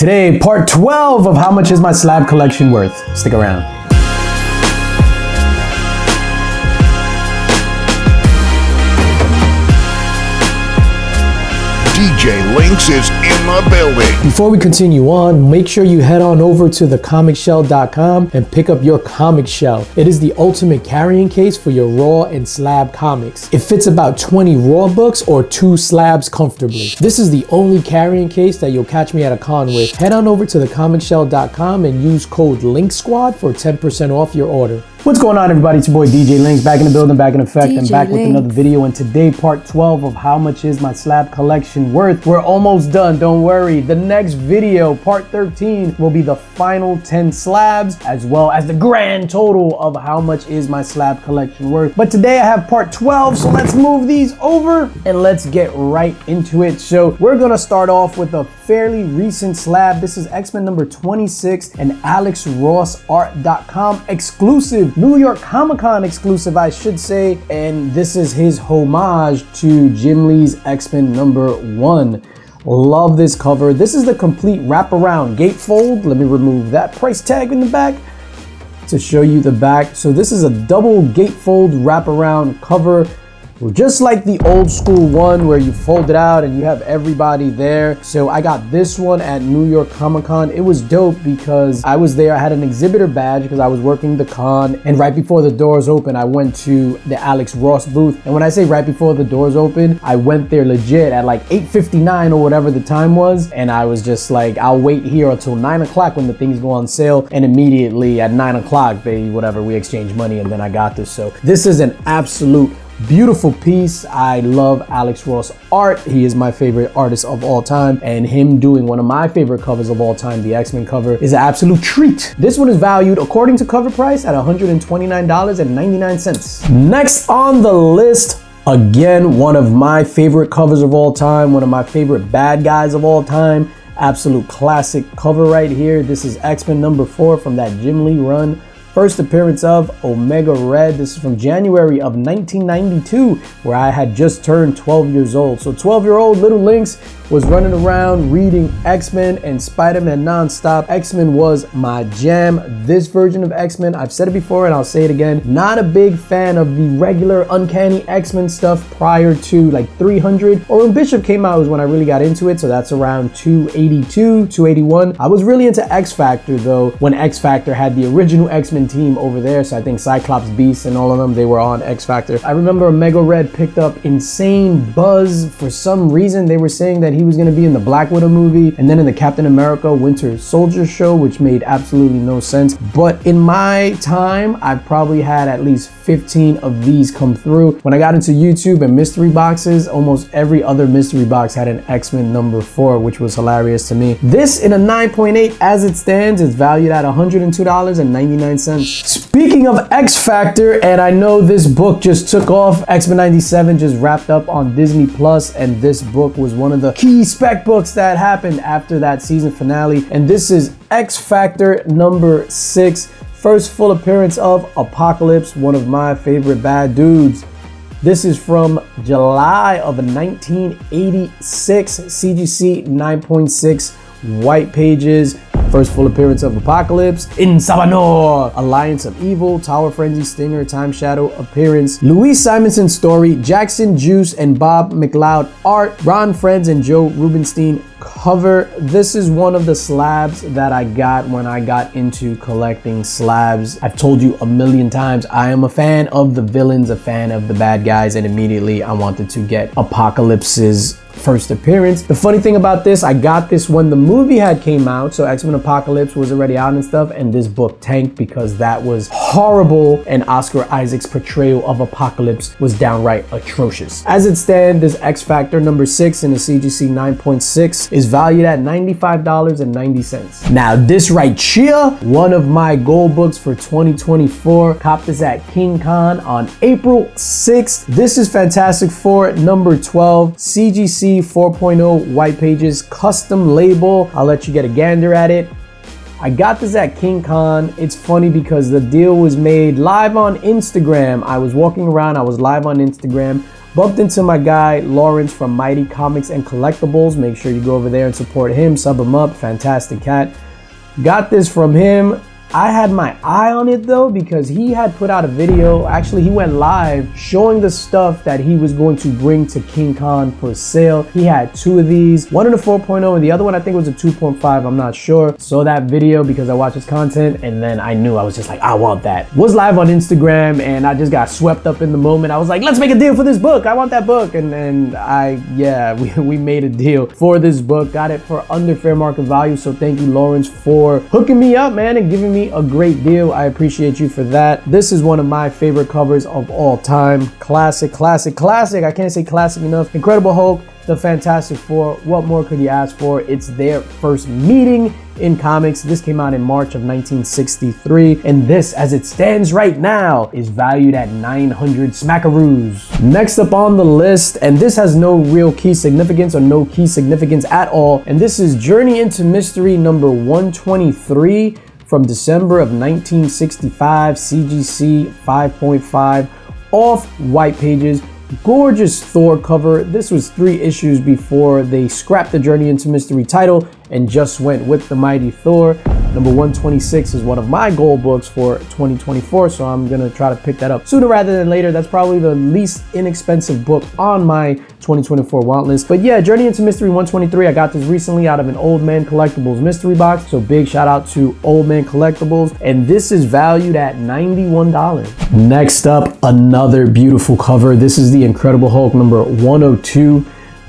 Today, part 12 of how much is my slab collection worth. Stick around. DJ Links is in the building. Before we continue on, make sure you head on over to thecomicshelf.com and pick up your comic shell. It is the ultimate carrying case for your raw and slab comics. It fits about 20 raw books or 2 slabs comfortably. This is the only carrying case that you'll catch me at a con with. Head on over to thecomicshelf.com and use code LINKSQUAD for 10% off your order. What's going on, everybody? It's your boy DJ Links, back in the building, back in effect, and back with another video. And today, part 12 of how much is my slab collection worth. We're almost done, don't worry. The next video, part 13, will be the final 10 slabs, as well as the grand total of how much is my slab collection worth. But today I have part 12, so let's move these over and let's get right into it. So we're gonna start off with a fairly recent slab. This is X-Men number 26 and AlexRossArt.com exclusive. New York Comic-Con exclusive, I should say, and this is his homage to Jim Lee's X-Men number 1. Love this cover. This is the complete wraparound gatefold. Let me remove that price tag in the back to show you the back. So this is a double gatefold wraparound cover, just like the old school one where you fold it out and you have everybody there. So I got this one at New York Comic-Con. It was dope because I was there. I had an exhibitor badge because I was working the con, and right before the doors open, I went to the Alex Ross booth. And when I say right before the doors open, I went there legit at like 8:59 or whatever the time was, and I was just like, I'll wait here until 9 o'clock when the things go on sale, and immediately at 9 o'clock we exchange money, and then I got this. So this is an absolute beautiful piece. I love Alex Ross art. He is my favorite artist of all time, and him doing one of my favorite covers of all time, the X-Men cover, is an absolute treat. This one is valued, according to cover price, at $129.99. Next on the list, again, one of my favorite covers of all time, one of my favorite bad guys of all time. Absolute classic cover right here. This is X-Men number 4 from that Jim Lee run. First appearance of Omega Red. This is from January of 1992, where I had just turned 12 years old. So 12-year-old little Lynx was running around reading X-Men and Spider-Man nonstop. X-Men was my jam. This version of X-Men, I've said it before and I'll say it again, not a big fan of the regular Uncanny X-Men stuff prior to like 300, or when Bishop came out was when I really got into it. So that's around 282, 281. I was really into X-Factor though, when X-Factor had the original X-Men team over there. So I think Cyclops, Beast, and all of them, they were on X-Factor. I remember Omega Red picked up insane buzz. For some reason, they were saying that he was going to be in the Black Widow movie and then in the Captain America Winter Soldier show, which made absolutely no sense. But in my time, I probably had at least 15 of these come through. When I got into YouTube and mystery boxes, almost every other mystery box had an X-Men number 4, which was hilarious to me. This in a 9.8 as it stands is valued at $102.99. Speaking of X Factor, and I know this book just took off, X-Men 97 just wrapped up on Disney Plus, and this book was one of the key spec books that happened after that season finale. And this is X Factor number 6, first full appearance of Apocalypse, one of my favorite bad dudes. This is from July of 1986, CGC 9.6, white pages. First full appearance of Apocalypse. In Sabanor, Alliance of Evil, Tower Frenzy, Stinger, Time Shadow appearance. Louise Simonson story, Jackson Juice and Bob McLeod art, Ron Friends and Joe Rubenstein cover. This is one of the slabs that I got when I got into collecting slabs. I've told you a million times, I am a fan of the villains, a fan of the bad guys, and immediately I wanted to get Apocalypse's first appearance. The funny thing about this, I got this when the movie had came out, so X-Men Apocalypse was already out and stuff, and this book tanked because that was horrible, and Oscar Isaac's portrayal of Apocalypse was downright atrocious. As it stands, this X Factor number 6 in the CGC 9.6 is valued at $95.90. Now this right here, one of my gold books for 2024, copped this at King Con on April 6th. This is Fantastic Four number 12, CGC 4.0 white pages, custom label. I'll let you get a gander at it. I got this at King Con. It's funny because the deal was made live on Instagram. I was walking around, I was live on Instagram Bumped into my guy Lawrence from Mighty Comics and Collectibles. Make sure you go over there and support him, sub him up, fantastic cat. Got this from him. I had my eye on it though, because he had put out a video. Actually, he went live showing the stuff that he was going to bring to King Con for sale. He had two of these, one in a 4.0 and the other one I think was a 2.5, I'm not sure. Saw that video because I watched his content, and then I knew, I was just like, I want that. Was live on Instagram and I just got swept up in the moment. I was like, let's make a deal for this book. I want that book. And then we made a deal for this book. Got it for under fair market value. So thank you, Lawrence, for hooking me up, man, and giving me a great deal. I appreciate you for that. This is one of my favorite covers of all time. Classic, classic, classic. I can't say classic enough. Incredible Hulk, the Fantastic Four. What more could you ask for? It's their first meeting in comics. This came out in March of 1963, and this, as it stands right now, is valued at 900 smackaroos. Next up on the list, and this has no real key significance or no key significance at all, and this is Journey into Mystery number 123 from December of 1965, CGC 5.5, off white pages. Gorgeous Thor cover. This was 3 issues before they scrapped the Journey into Mystery title and just went with the Mighty Thor. Number 126 is one of my goal books for 2024, so I'm gonna try to pick that up sooner rather than later. That's probably the least inexpensive book on my 2024 want list. But yeah, Journey into Mystery 123, I got this recently out of an Old Man Collectibles mystery box, so big shout out to Old Man Collectibles, and this is valued at $91. Next up, another beautiful cover. This is the Incredible Hulk number 102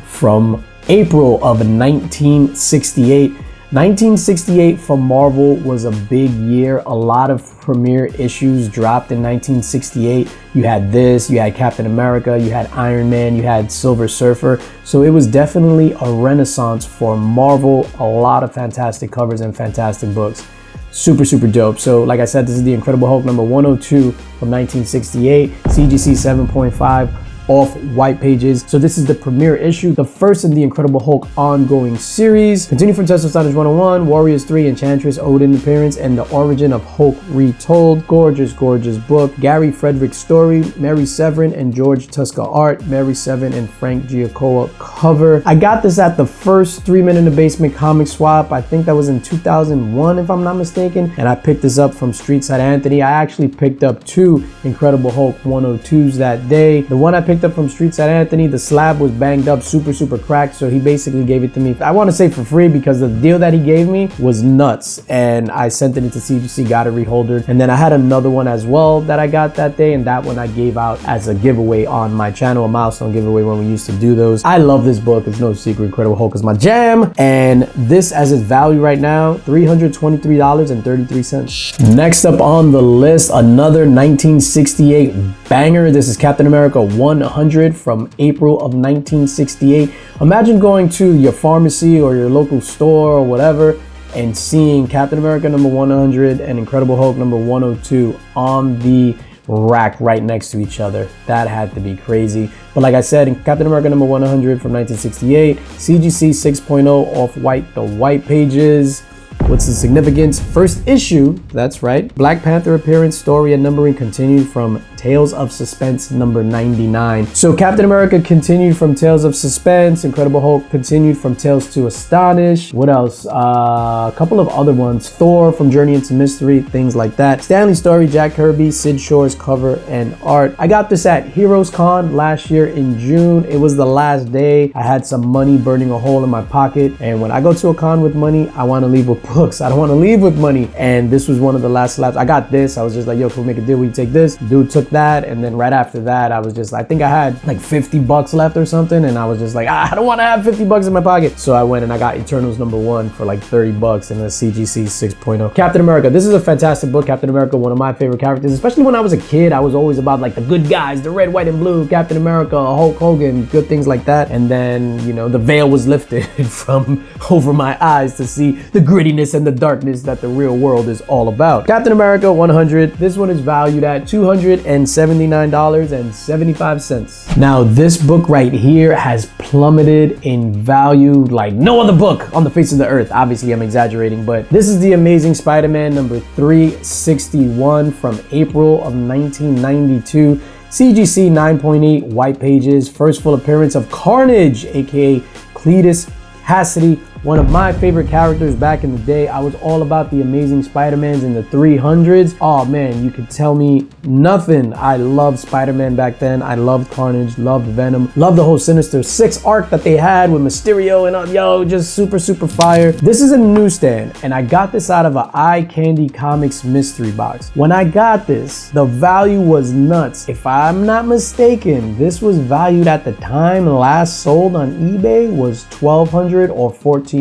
from April of 1968. 1968 for Marvel was a big year. A lot of premiere issues dropped in 1968. You had this, you had Captain America, you had Iron Man, you had Silver Surfer. So it was definitely a renaissance for Marvel. A lot of fantastic covers and fantastic books. Super, super dope. So like I said, this is the Incredible Hulk number 102 from 1968, CGC 7.5. off white pages. So this is the premiere issue, the first in the Incredible Hulk ongoing series. Continue from Test of Stardust 101, Warriors 3, Enchantress, Odin appearance, and the origin of Hulk retold. Gorgeous, gorgeous book. Gary Frederick's story, Mary Severin and George Tuska art, Mary Severin and Frank Giacomo cover. I got this at the first 3 Men in the Basement comic swap. I think that was in 2001 if I'm not mistaken. And I picked this up from Street Side Anthony. I actually picked up 2 Incredible Hulk 102s that day. The one I picked up from Street Side Anthony, the slab was banged up, super cracked, so he basically gave it to me, I want to say for free, because the deal that he gave me was nuts, and I sent it into CGC, got it reholdered. And then I had another one as well that I got that day, and that one I gave out as a giveaway on my channel, a milestone giveaway when we used to do those. I love this book. It's no secret. Incredible Hulk is my jam, and this, as its value right now, $323.33. Next up on the list, another 1968 banger. This is Captain America 100 from April of 1968. Imagine going to your pharmacy or your local store or whatever and seeing Captain America number 100 and Incredible Hulk number 102 on the rack right next to each other. That had to be crazy. But like I said, in Captain America number 100 from 1968, CGC 6.0 off white, the white pages. What's the significance? First issue, that's right. Black Panther appearance, story and numbering continued from Tales of Suspense number 99. So Captain America continued from Tales of Suspense, Incredible Hulk continued from Tales to Astonish. What else? A couple of other ones. Thor from Journey into Mystery, things like that. Stanley story, Jack Kirby, Sid Shore's cover and art. I got this at Heroes Con last year in June. It was the last day. I had some money burning a hole in my pocket, and when I go to a con with money, I want to leave with books. I don't want to leave with money, and this was one of the last slabs. I got this. I was just like, yo, can we make a deal? Will you take this? Dude took that, and then right after that, I was just, I think I had like 50 bucks left or something, and I was just like, I don't want to have 50 bucks in my pocket. So I went and I got Eternals number 1 for like 30 bucks in a CGC 6.0. Captain America. This is a fantastic book. Captain America, one of my favorite characters, especially when I was a kid. I was always about like the good guys, the red, white, and blue, Captain America, Hulk Hogan, good things like that. And then, you know, the veil was lifted from over my eyes to see the grittiness and the darkness that the real world is all about. Captain America 100. This one is valued at $279.75. Now, this book right here has plummeted in value like no other book on the face of the earth. Obviously, I'm exaggerating, but this is The Amazing Spider-Man number 361 from April of 1992. CGC 9.8 white pages, first full appearance of Carnage, aka Cletus Cassidy, one of my favorite characters back in the day. I was all about the Amazing Spider-Mans in the 300s. Oh man, you could tell me nothing. I loved Spider-Man back then. I loved Carnage, loved Venom, loved the whole Sinister Six arc that they had with Mysterio and yo, just super fire. This is a newsstand, and I got this out of an Eye Candy Comics mystery box. When I got this, the value was nuts. If I'm not mistaken, this was valued at the time last sold on eBay was $1,200 or $1,400,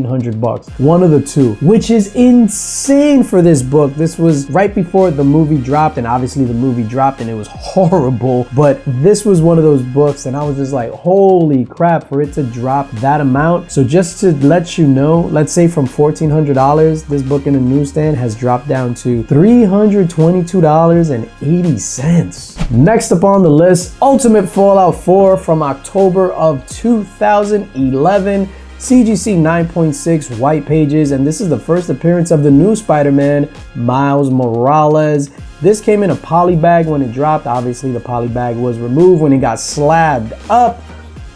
one of the two, which is insane for this book. This was right before the movie dropped, and obviously the movie dropped and it was horrible, but this was one of those books and I was just like, holy crap, for it to drop that amount. So just to let you know, let's say from $1,400, this book in a newsstand has dropped down to $322.80. Next up on the list, Ultimate Fallout 4 from October of 2011. CGC 9.6 white pages, and this is the first appearance of the new Spider-Man, Miles Morales. This came in a poly bag when it dropped. Obviously, the poly bag was removed when it got slabbed up.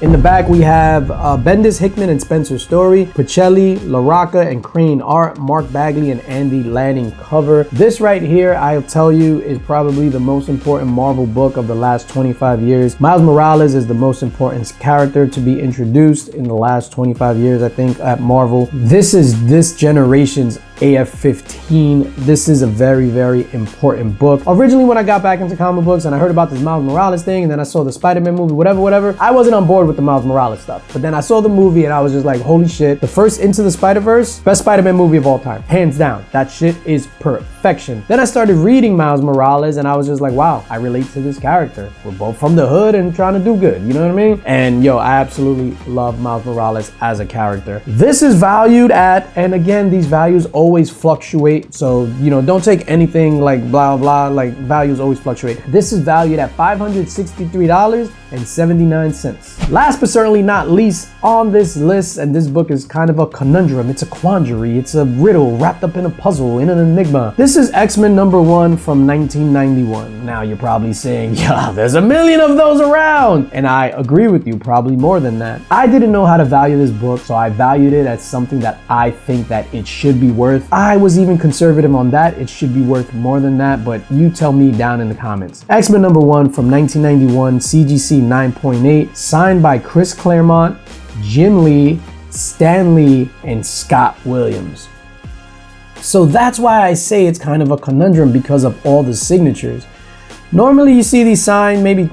In the back, we have Bendis, Hickman, and Spencer Story, Pacelli, LaRocca, and Crane art, Mark Bagley and Andy Lanning cover. This right here, I'll tell you, is probably the most important Marvel book of the last 25 years. Miles Morales is the most important character to be introduced in the last 25 years, I think, at Marvel. This is this generation's AF-15. This is a very important book. Originally, when I got back into comic books and I heard about this Miles Morales thing, and then I saw the Spider-Man movie, whatever, I wasn't on board with the Miles Morales stuff. But then I saw the movie and I was just like, holy shit. The first Into the Spider-Verse, best Spider-Man movie of all time. Hands down. That shit is perfection. Then I started reading Miles Morales and I was just like, wow, I relate to this character. We're both from the hood and trying to do good. You know what I mean? And yo, I absolutely love Miles Morales as a character. This is valued at, and again, these values always fluctuate. So, you know, don't take anything like blah, blah, like values always fluctuate. This is valued at $563.79. Last but certainly not least on this list, and this book is kind of a conundrum, it's a quandary, it's a riddle wrapped up in a puzzle, in an enigma. This is X-Men #1 from 1991. Now you're probably saying, yeah, there's a million of those around. And I agree with you, probably more than that. I didn't know how to value this book, so I valued it as something that I think that it should be worth. I was even conservative on that. It should be worth more than that, but you tell me down in the comments. X-Men #1 from 1991, CGC 9.8, signed by Chris Claremont, Jim Lee, Stan Lee, and Scott Williams. So that's why I say it's kind of a conundrum, because of all the signatures. Normally you see these signed maybe,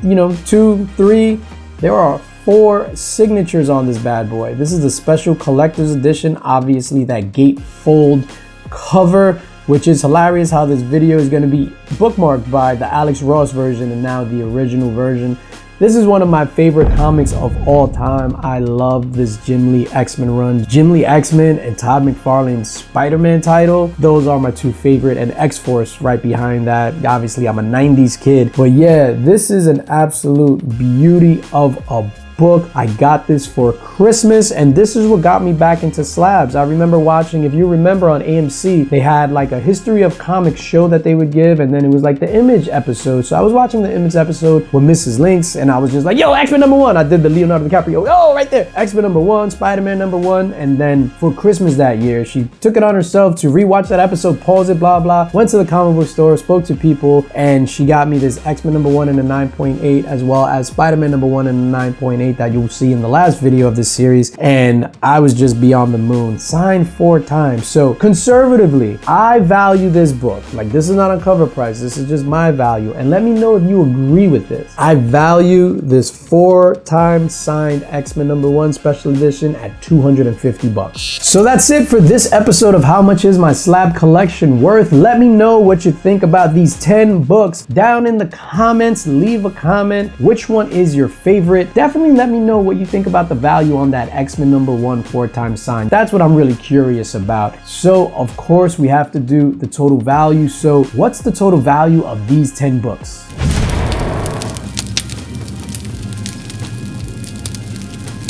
2, 3. There are 4 signatures on this bad boy. This is the special collector's edition, obviously that gatefold cover, which is hilarious how this video is going to be bookmarked by the Alex Ross version and now the original version. This is one of my favorite comics of all time. I love this Jim Lee X-Men run. Jim Lee X-Men and Todd McFarlane's Spider-Man title. Those are my 2 favorite, and X-Force right behind that. Obviously, I'm a 90s kid. But yeah, this is an absolute beauty of a book. I got this for Christmas, and this is what got me back into slabs. I remember watching, if you remember on AMC, they had like a history of comics show that they would give, and then it was like the Image episode. So I was watching the Image episode with Mrs. Lynx, and I was just like, yo, X-Men #1. I did the Leonardo DiCaprio, oh, right there. X-Men #1, Spider-Man #1. And then for Christmas that year, she took it on herself to rewatch that episode, pause it, blah, blah. Went to the comic book store, spoke to people, and she got me this X-Men #1 in a 9.8, as well as Spider-Man #1 in a 9.8 that you'll see in the last video of this series, and I was just beyond the moon. Signed 4 times. So conservatively, I value this book. Like, this is not a cover price, this is just my value, and let me know if you agree with this. I value this 4-time signed X-Men #1 special edition at $250. So that's it for this episode of How Much Is My Slab Collection Worth? Let me know what you think about these 10 books down in the comments. Leave a comment. Which one is your favorite? Definitely let me know what you think about the value on that X-Men #1 4-time sign. That's what I'm really curious about. So of course we have to do the total value. So what's the total value of these 10 books?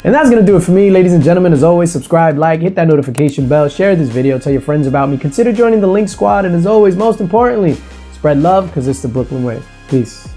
And that's gonna do it for me, ladies and gentlemen. As always, subscribe, like, hit that notification bell, share this video, tell your friends about me, consider joining the Link Squad, and as always, most importantly, spread love, because it's the Brooklyn way. Peace.